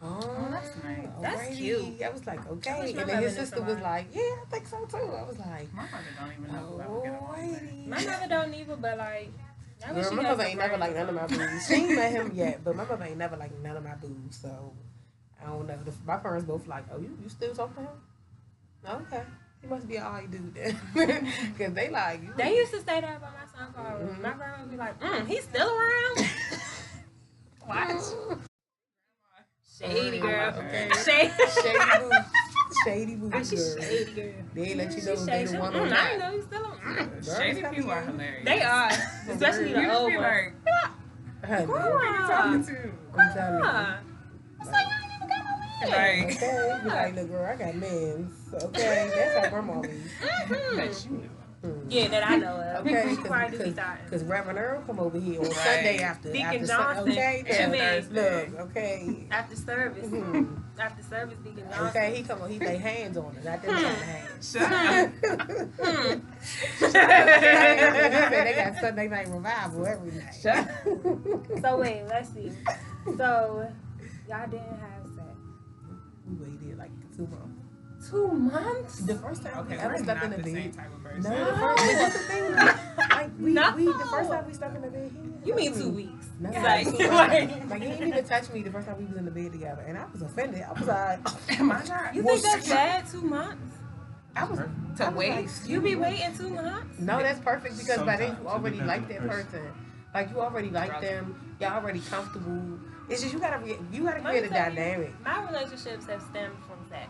oh, that's nice. That's cute. I was like, okay. And then his sister was like, yeah, I think so too. I was like, my mother don't even know. My mother don't either, but like, girl, my mother ain't never like none of my boos. She ain't met him yet, but my mother ain't never like none of my boos. So I don't know. My parents both like, oh, you still talk to him? Okay. He must be an alright dude then. Because they like, they used to stay there by my son's car. My grandma would be like, he's still around? Watch. Shady girl. Okay. Shady. Shady boots, She's girl. shady girl. They let you know She's they shady. the one on I that. know you still on. Shady people are hilarious. They are, especially You the just old be ones. like, Honey, who are you talking to? I'm telling you. Huh. It's like I ain't even got no man. Like, Okay, be like, look, girl, I got men. Okay, that's how grandma be. that you knew. Yeah, that I know of. Okay, She probably do be thoughting. because Reverend Earl come over here on Right. Sunday after Deacon Sun- Johnson. okay, And Thursday. look, okay. After service. Mhm. After service, Deacon Johnson. Okay, he come on, he lay hands on her, not them kind of hands. Shut up. Okay, they got Sunday night revival every night. Shut up. So wait, let's see. So y'all didn't have sex. We waited like 2 months. 2 months? The first time Okay, we ever we're slept not in the the same bed. type of person. No, the first, but that's the thing. Like we, No. the first time we slept in the bed. You mean 2 weeks? No, Like- like, 2 months. Like he didn't even touch me the first time we was in the bed together, and I was offended. I was like, Am I not? You think that's bad? 2 months? I was To I was wait? like, You be waiting 2 months? No, that's perfect because by then Sometimes. you It already depends like on the that person. Like you already like them. Y'all already comfortable. It's just you gotta create a Let me tell you, dynamic. My relationships have stemmed from sex.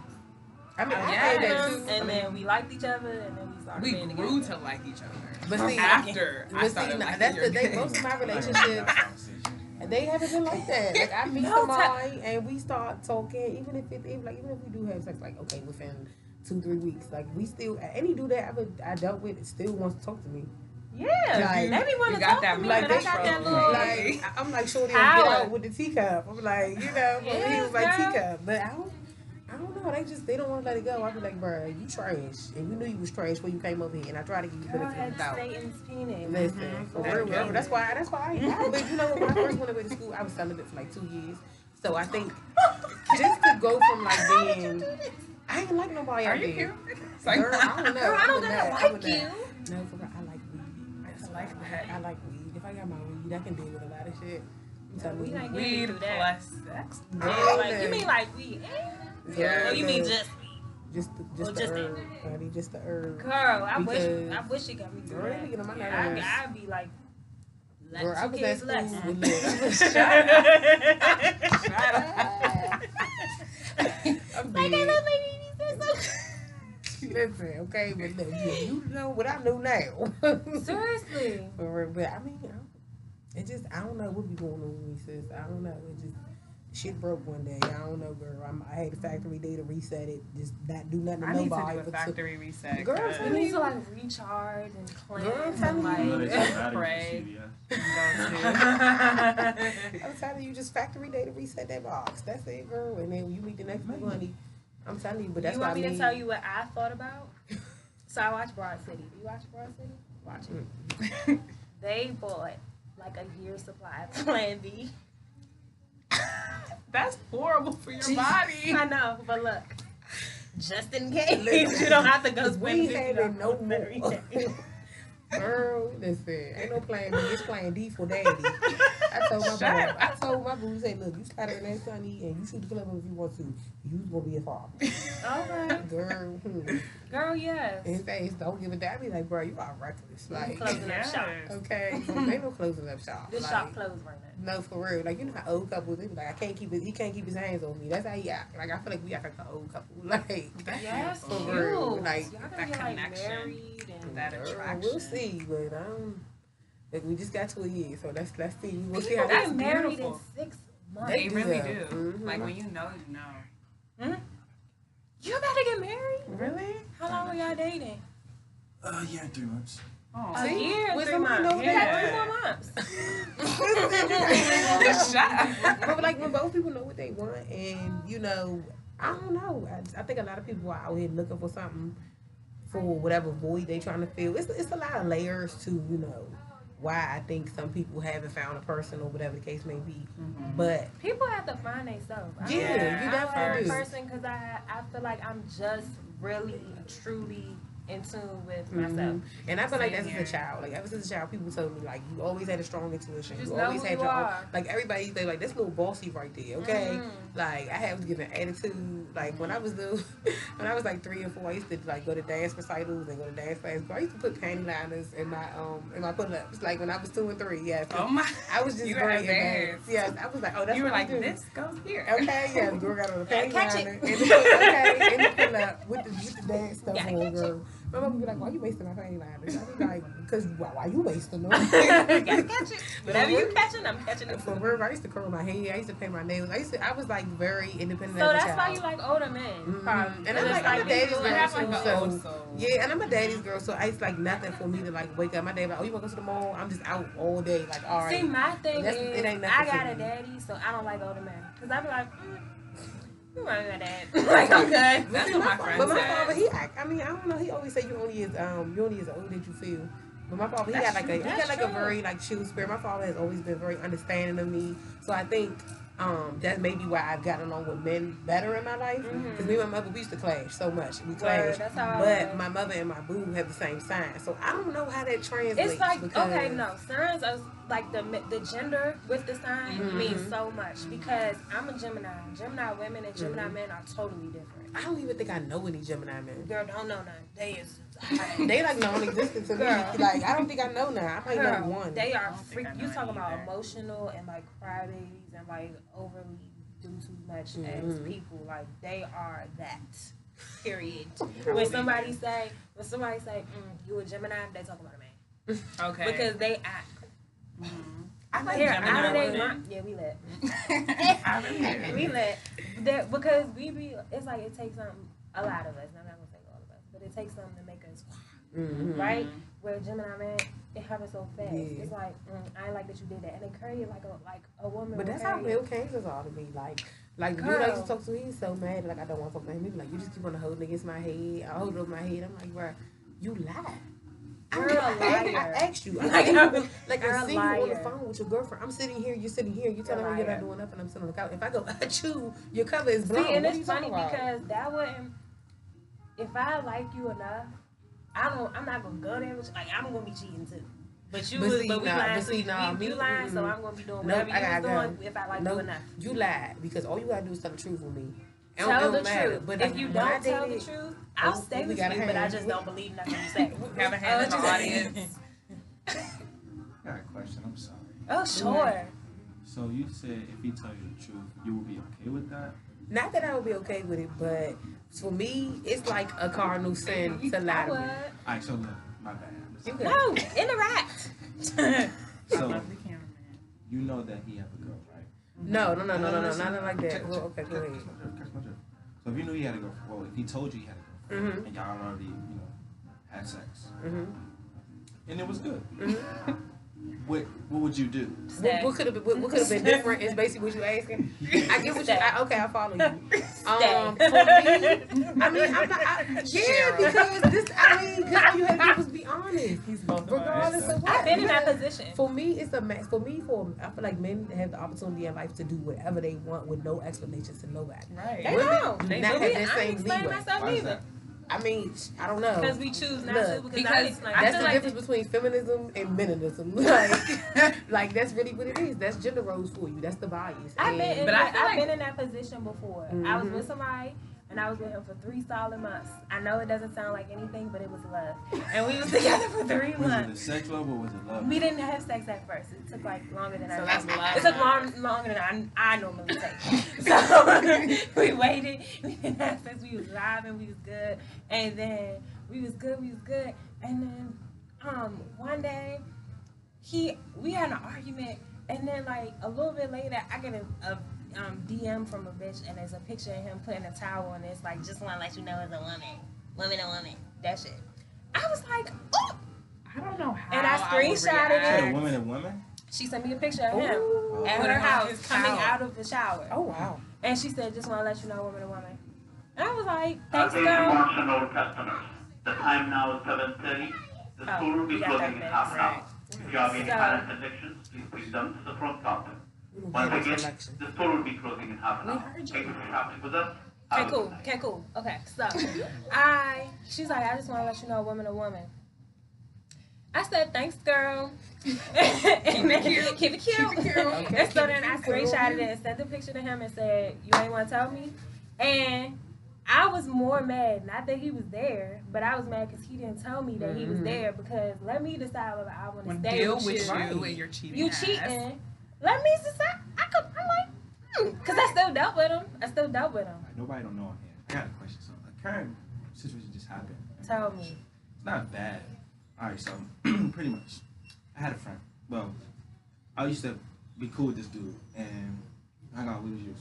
I mean, I Yes. had that too. And then we liked each other, and then we started We being grew together. to like each other. But see, After I but see, started nah, liking that's your the thing. dick. Most of my relationships, they haven't been like that. Like I meet No, somebody and we start talking, even if we do have sex, like okay, within 2-3 weeks, like we still any dude that I dealt with still wants to talk to me. Yeah, Like, they be wanting you to got talk that to me, Like but I they got that control. little. like I'm like shorty, Power. get out with the teacup. I'm like, you know, but he was like Yes, girl. teacup, but I don't know. They don't want to let it go. I be like, bro, you trash, and you knew you was trash when you came over here, and I tried to give you Girl benefit of had the doubt. Satan's penis. Listen, for That real, girl. bro. That's why but you know what, when I first went away to school, I was celibate for like 2 years. So I think just to go from like being, I ain't like nobody Are out you there. cute? It's like, Girl, I don't know. Girl, I don't would gotta not. like would you. not. No, for real, I like weed. I like that. I like weed. If I got my weed, I can deal with a lot of shit. I'm telling We you. like weed do that. plus sex. Yeah, like, you mean like weed? Yeah, Or you mean no. just weed? Just Or the just herb, honey, just the herb. Girl, I Because- wish it got me through Girl, that. they get on my Yeah, nerves. I'd be like, let Girl, I two was at kids school less. with Liz. Shut up. I'm Like, I dead. love my babies. They're so Listen, okay, but look, you know what I know now. Seriously. For real, but I mean, it just, I don't know what be going on with me, sis. I don't know. It just, shit broke one day. I don't know, girl. I had a factory day to reset it. Just not do nothing to I need to nobody. do a but factory reset. Girl, cause You need to like recharge and cleanse. Girl, I'm and, telling you. like, Pray. CVS. I'm telling you, just factory day to reset that box. That's it, girl. And then when you meet the next people, honey, I'm telling you, but that's you what want I me mean. to tell you what I thought about? So I watched Broad City. Do you watch Broad City? Watch it. They bought like a year's supply of Plan B. That's horrible for your body. I know, but look, just in case you don't have to go spend We $50 having no every more. day. Girl, listen, ain't no plan B, it's plan D for daddy. I told my boo, say, look, you scatter in that sunny and you shoot the club if you want to. You gonna be a father. Okay. Girl, Girl, yes. in face, don't give a damn. I be like, bro, you are reckless. Like, Closing up shop. okay, ain't no closing up shop. This like, shop closed right now. No, for real. Like, you know how old couples, they be like, he can't keep his hands on me. That's how he act. Like, I feel like we act like an old couple. Like, Yes, For cute. real, like, Y'all gonna that get like connection. married and That girl, attraction. we'll see, but like, we just got to a year, so let's see. We'll see people how That's get that. married beautiful. in 6 months. They really Yeah. do. Mhm. Like when you know, you know. You about to get married? Really? How long were y'all dating? Yeah, 3 months. Oh. A See? year, With 3 somebody months. know You got that. 3 more months. Shut up. But like when both people know what they want, and you know, I don't know. I think a lot of people are out here looking for something for whatever void they trying to fill. It's a lot of layers to why I think some people haven't found a person or whatever the case may be. Mm-hmm. But People have to find themselves. Yeah, you I'm definitely a do. person because I feel like I'm just really, truly in tune with myself. And I feel like that's as a child. Like ever since a child, people told me like you always had a strong intuition. Just You know always who had you your own. are. Like everybody, they like that's little bossy right there. Okay, like I was given attitude. Like when I was when I was like 3 and 4, I used to like go to dance recitals and go to dance classes. I used to put panty liners in my pull-ups. Like when I was 2 and 3. Yeah. Oh my! I was just you were very embarrassed. Yeah, I was like, oh, that's you were what like, we do. this goes here. Okay, yeah, the girl got on the panty Catch liner it. and the pull-up with the dance stuff Gotta on, catch girl. My mom would be like, why you wasting my panty liners? I'd be like, because why you wasting them? Gotta catch it. Whatever you catching, I'm catching it. For real, I used to curl my hair. I used to paint my nails. I was like very independent So as a that's child. why you like older men. Probably. And I'm a daddy's girl have too. like an old soul. Yeah, and I'm a daddy's girl, so it's like nothing for me to like wake up. My dad like, oh, you want to go to the mall? I'm just out all day. Like, all right. See, my thing is, it ain't nothing I for got me. a daddy, so I don't like older men. Because I be like, you running my dad. Like, I'm good. That's what my friend But my said. father, I don't know. He always say you only as old as you feel. But my father, he got like a very like chill spirit. My father has always been very understanding of me. So I think that's maybe why I've gotten along with men better in my life. Because me and my mother, we used to clash so much. We clashed. But my mother and my boo have the same sign. So I don't know how that translates. It's like, okay, no. Signs are like the gender with the sign means so much. Because I'm a Gemini. Gemini women and Gemini men are totally different. I don't even think I know any Gemini men. Girl, don't know none. They is they like non-existent to me. Like I don't think I know none. I might know one. They are freak. You talking about emotional and like crybabies and like overly do too much as people. Like they are that. Period. When somebody say you a Gemini, they talking about a man. Okay. Because they act. I like Gemini women. women. Yeah, we lit. We lit. Because we be. It's like it takes a lot of us. I'm not gonna say all of us, but it takes something to make us right. Where Gemini man, it happens so fast. Yeah. It's like I ain't like that you did that, and they carry it like a woman. But that's how Will Kansas are to me. Like the dude I used to talk to, he's so mad. Like I don't want to talk to him. He's like, you just keep on holding against my head. I hold it over my head. I'm like, bro, you lie. You're a liar. I asked you. I see you on the phone with your girlfriend. I'm sitting here. You're sitting here. You telling me you're not doing nothing. I'm sitting on the couch. If I go at you, your cover is blown. See, and it's funny because that wouldn't. If I like you enough, I'm not gonna go there with you. Like I'm gonna be cheating too. But you lying, you lying, so I'm gonna be doing whatever you was doing if I like you enough. You lied because all you gotta do is tell the truth with me. Tell the truth. But if you don't tell the truth, I'll stay with you, but I just don't believe nothing you say. Have a hand in the audience. I got a question. I'm sorry. Oh, sure. So you said if he tell you the truth, you will be okay with that? Not that I would be okay with it, but for me, it's like a cardinal sin to lie to me. Alright, so look, my bad. No, interact. So you know that he have a girl, right? No, nothing like that. Well, okay, go ahead. So if you knew he had a girlfriend, well, if he told you he had a girlfriend, and y'all already, had sex, and it was good, what would you do? What could have been different is basically what you asking. I get what you. I follow you. For me, because this. Because all you had to do was be honest. Regardless of what. I've been in that position. For me, it's a match. For me, I feel like men have the opportunity in life to do whatever they want with no explanations to nobody. Right. They don't. They not have that same explain leeway. myself either. I mean, I don't know. Because we choose not to. Because that's the difference between feminism and meninism. Like that's really what it is. That's gender roles for you. That's the bias. I've been in that position before. I was with somebody. And I was with him for 3 solid months. I know it doesn't sound like anything, but it was love. And we was together for 3 months. Was it a sex love or was it love? We didn't have sex at first. It took like longer than I thought. It took longer than I normally take. So we waited. We didn't have sex. We was live and we was good. And then we was good. And then one day we had an argument. And then like a little bit later, I get a DM from a bitch, and there's a picture of him putting a towel on. It's like, just want to let you know it's a woman, that shit. I was like, oh, I don't know how. and I screenshotted it. A woman and woman? She sent me a picture of him at her house coming out of the shower. Oh wow! And she said, just want to let you know, woman. And I was like, thanks, girl. girl. All customers. The time now is 7:30. The store will be closing in half an hour. If you have any final transactions, please bring them to the front counter. Once again, the store will be closing in half an hour. Thank you for shopping with us. Okay, cool. Okay, cool. Okay, so she's like, I just want to let you know, woman to woman. I said, thanks, girl. And then, keep it cute. Okay, And so then I screenshotted it and sent the picture to him and said, you ain't want to tell me? And I was more mad, not that he was there, but I was mad because he didn't tell me that he was there, because let me decide whether I want to stay deal with you you. and you're cheating. You cheating. Let me decide. I'm like, because I still dealt with him. Like, nobody don't know on here. I got a question. So a current situation just happened. Tell me. It's not bad. Alright, so pretty much. I had a friend. Well, I used to be cool with this dude and hang out with you.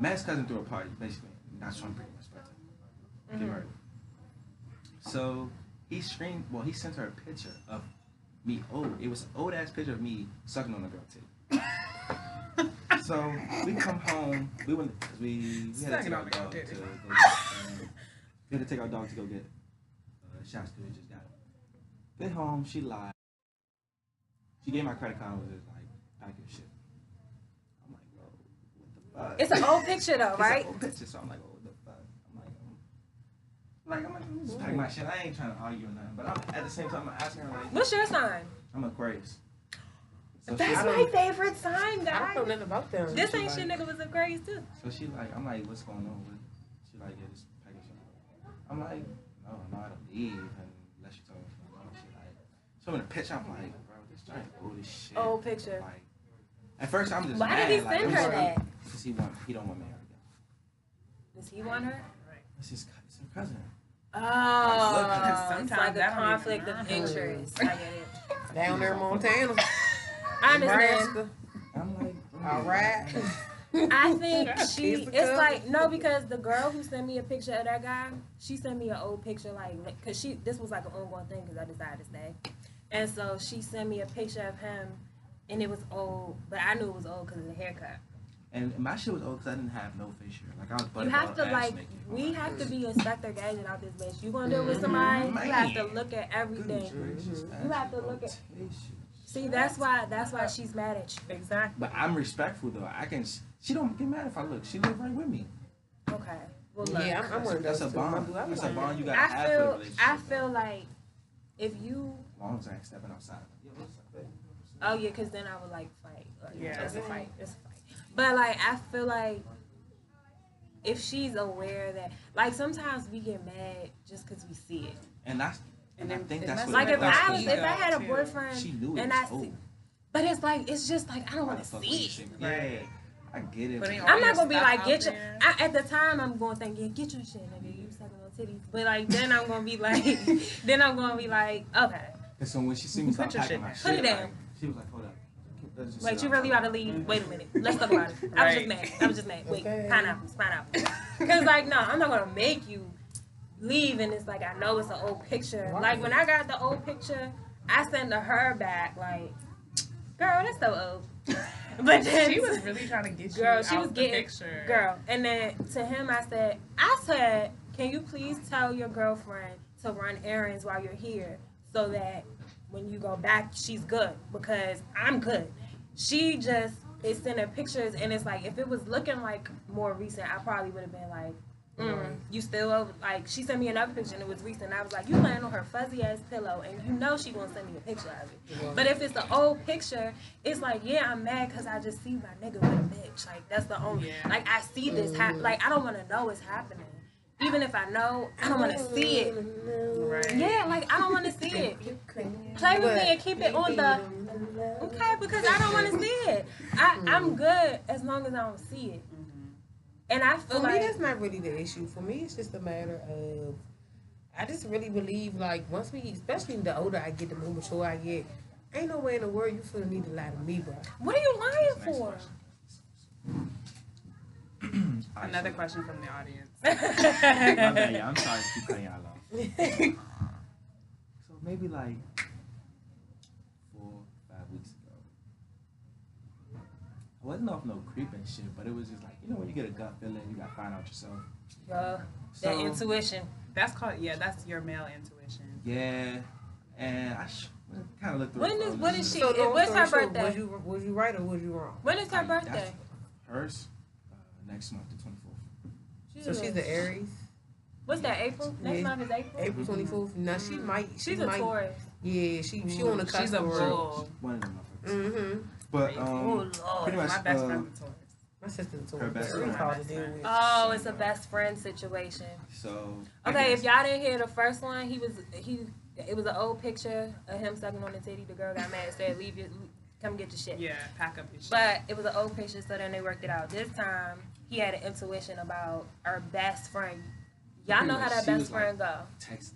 Met his cousin through a party, basically. That's what I'm pretty much about to get right. So he sent her a picture of me old. It was an old ass picture of me sucking on a girl titty. So we come home. We went because we had to take our dog to go get, we had to take our dog to go get shots because we just got it. Get home, she lied. She gave my credit card and was just like, pack your shit. I'm like, whoa, what the fuck? It's an old picture though, right? It's an old picture, so I'm like, oh, what the fuck? I'm just pack my shit. I ain't trying to argue or nothing, but at the same time, I'm asking her like, what's your sign? I'm Aquarius. So that's my favorite sign, guys. I don't know nothing about them. This ain't shit, nigga was Aquarius too. So she like, I'm like, what's going on with? She like, yeah, just pack your shit. I'm like, no, I don't leave unless you tell me what's going on. She like, so in the picture, I'm like, bro, this joint old as shit. Old picture. Like, at first, I'm just why mad. did he send her that? Because he don't want me again. Does he want her? It's his cousin. Oh, it's like a conflict of interest. I get it. Down there in Montana. I understand. I'm like, all right. I think it's like, no, because the girl who sent me a picture of that guy, she sent me an old picture, like, because this was like an ongoing thing because I decided to stay. And so she sent me a picture of him, and it was old, but I knew it was old because of the haircut. And my shit was old because I didn't have no face hair. Like, I was butt you have to, like, naked. we have to be Inspector Gadget out this bitch. You gonna deal with somebody, you have to look at everything. You have to look at. See, that's why she's mad at you. Exactly. But I'm respectful though. She don't get mad if I look. She live right with me. Okay. Well, look. Yeah, I'm one of those. That's a bond. That's a bond you gotta have for the relationship. I feel like if you. As long as I ain't stepping outside. Oh yeah, because then I would like fight. Like, yeah, it's a fight. But like, I feel like if she's aware that, like, sometimes we get mad just because we see it. And I think that's what like it if I had a boyfriend she knew it and was I see, but it's like it's just like I don't want to see it. Yeah, I get it. I'm not gonna be like get your. At the time I'm gonna think get your shit, nigga. You sucking on titties. But like then I'm gonna be like, okay. And so when she see me start packing my shit, put it down. She was like, hold up. Wait, you really about to leave? Wait a minute. Let's talk about it. I was just mad. Wait, pineapples. Because like no, I'm not gonna make you leave and it's like I know it's an old picture. Like when I got the old picture, I sent her back like, girl, that's so old. But then she was really trying to get you she was getting picture. Girl. And then to him I said, can you please tell your girlfriend to run errands while you're here so that when you go back she's good, because I'm good. She just is sending pictures and it's like if it was looking like more recent I probably would have been like, you still over, like she sent me another picture and it was recent. I was like, you laying on her fuzzy ass pillow and you know she gonna send me a picture of it. But if it's the old picture, it's like, yeah, I'm mad because I just see my nigga with a bitch. Like that's the only, like I see this like I don't want to know what's happening. Even if I know, I don't want to see it. Right. Yeah, like I don't want to see it. Play with me and keep it on the. Okay, because I don't want to see it. I'm good as long as I don't see it. And I feel for me, that's not really the issue. For me, it's just a matter of, I just really believe, like, once we, especially the older I get, the more mature I get, ain't no way in the world you feel the need to lie to me, bro. What are you lying for? Another question from the audience. My bad, yeah, I'm sorry to keep cutting y'all off. So maybe like 4 or 5 weeks ago, I wasn't off no creeping shit, but it was just like, you know when you get a gut feeling, you gotta find out yourself. That intuition. That's called, that's your male intuition. Yeah, and I kind of looked through. When is she? So when's her birthday? Was you right or was you wrong? When is her birthday? Hers, next month, the 24th. So she's the Aries. What's that? April? Next month is April. April 24th. Now she might. She's a Taurus. Yeah, she on the cusp. She's a bull. One of them. Mm-hmm. But oh Lord, pretty much, my best friend's a Taurus. My sister's a Taurus. Her best friend. Oh, it's a best friend situation. So okay, if y'all didn't hear the first one, it was an old picture of him sucking on the titty. The girl got mad, said, come get your shit. Yeah, pack up your shit. But it was an old picture, so then they worked it out. This time, he had an intuition about our best friend. Y'all know how that best friend go.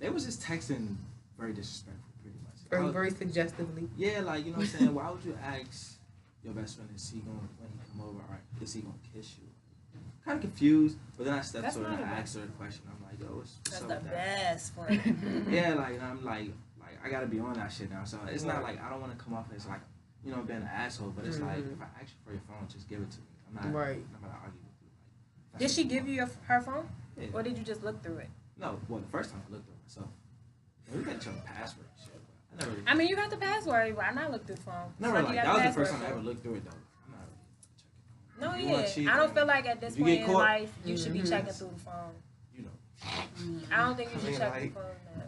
They was just texting very disrespectful, pretty much. Very suggestively. Yeah, like, you know what I'm saying? Why would you ask your best friend, is he going, when he come over, or is he going to kiss you? Kind of confused, but then I stepped to her and I asked her a question. I'm like, yo, what's That's up the with that? best friend. Yeah, like, and I'm like, I gotta be on that shit now. So it's not like I don't want to come off as like, you know, being an asshole, but it's like, if I ask you for your phone, just give it to me. I'm not gonna argue with you. Like, did she give you her phone? Yeah. Or did you just look through it? No, well, the first time I looked through it myself. We got your password and shit, but I never. I mean, you got the password. Why not look through the phone? Never like that was the first time I ever looked through it though. I'm not really checking. No, yeah. I don't feel like at this point in life you should be checking through the phone. You know. I don't think you should check the phone now.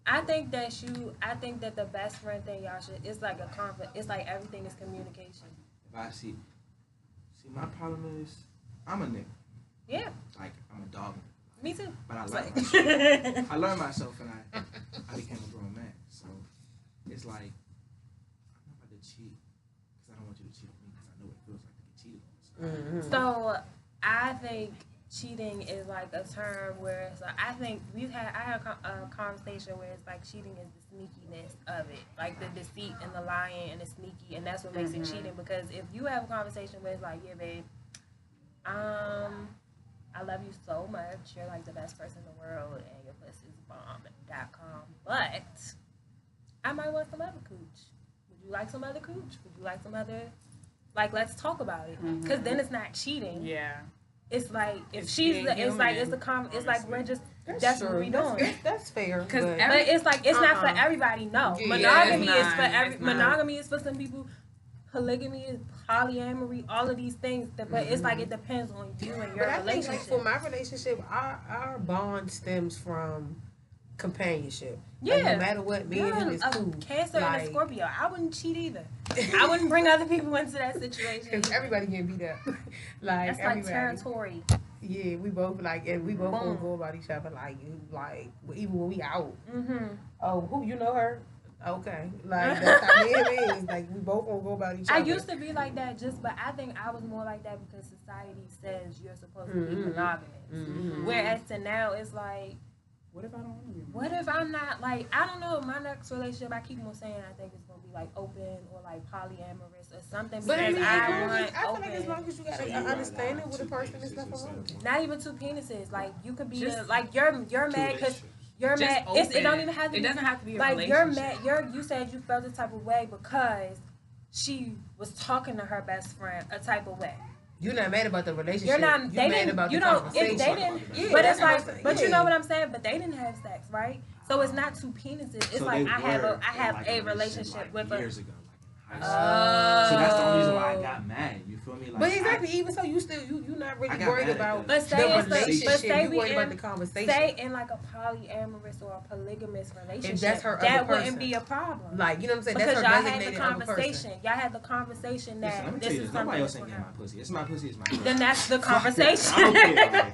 I think that the best friend thing y'all should, it's like it's like everything is communication. If I see my problem is I'm a nigga. Yeah. Like I'm a dog. Me too. But I learned myself. I learned myself and I became a grown man. So it's like I'm not about to cheat because I don't want you to cheat on me because I know what it feels like to get cheated on. So I think cheating is like a term where it's like, I think I had a conversation where it's like cheating is the sneakiness of it, like the deceit and the lying and the sneaky, and that's what makes it cheating. Because if you have a conversation where it's like, yeah, babe, I love you so much, you're like the best person in the world, and your pussy's bomb.com, but I might want some other cooch. Would you like some other cooch? Would you like some other, like, let's talk about it, because then it's not cheating. Yeah. It's like if she's the, it's like it's like we're just that's what we're doing. That's fair. But it's like it's not for everybody. No, monogamy is for monogamy is for some people. Polygamy is polyamory. All of these things, but it's like it depends on you and your relationship. Think, like, for my relationship, our bond stems from companionship. Yeah, like, no matter what, me and him is cool. Cancer and a Scorpio, I wouldn't cheat either. I wouldn't bring other people into that situation. Because everybody getting beat up. Like that's everybody. Like territory. Yeah, we both like, and we both gonna go about each other like even when we out. Oh, who you know her? Okay, like that's how me and him is. Like we both gonna go about each other. I used to be like that, but I think I was more like that because society says you're supposed to be monogamous. Whereas to now, it's like, what if I don't want to be? What if I'm not, like, I don't know, my next relationship, I keep on saying I think it's going to be, like, open or, like, polyamorous or something. But I mean, I feel open. like as long as you got an understanding with a person and stuff around you. Not even two penises. Like, you could be, like, you're mad because you're just mad. It don't even have to be. It doesn't have to be a like, relationship. You're mad. You said you felt a type of way because she was talking to her best friend a type of way. You're not mad about the relationship. You're not. They mad didn't. About you the don't. conversation. If they didn't. Yeah, but it's like. But you know what I'm saying. But they didn't have sex, right? So it's not two penises. It's so like I have a relationship like with years ago, like in high school. So that's the only reason why I got mad. You feel me? Like, but exactly. Even so, you're not really worried about the relationship. You're worried about the conversation. Stay in like a polyamorous or a polygamous relationship. If that's her that other person, wouldn't be a problem. Like, you know what I'm saying? Because that's her y'all designated had the conversation. Other person. Y'all had the conversation that listen, this is something. Nobody else ain't getting my pussy. It's my pussy. It's my pussy. Then that's the conversation. I don't care.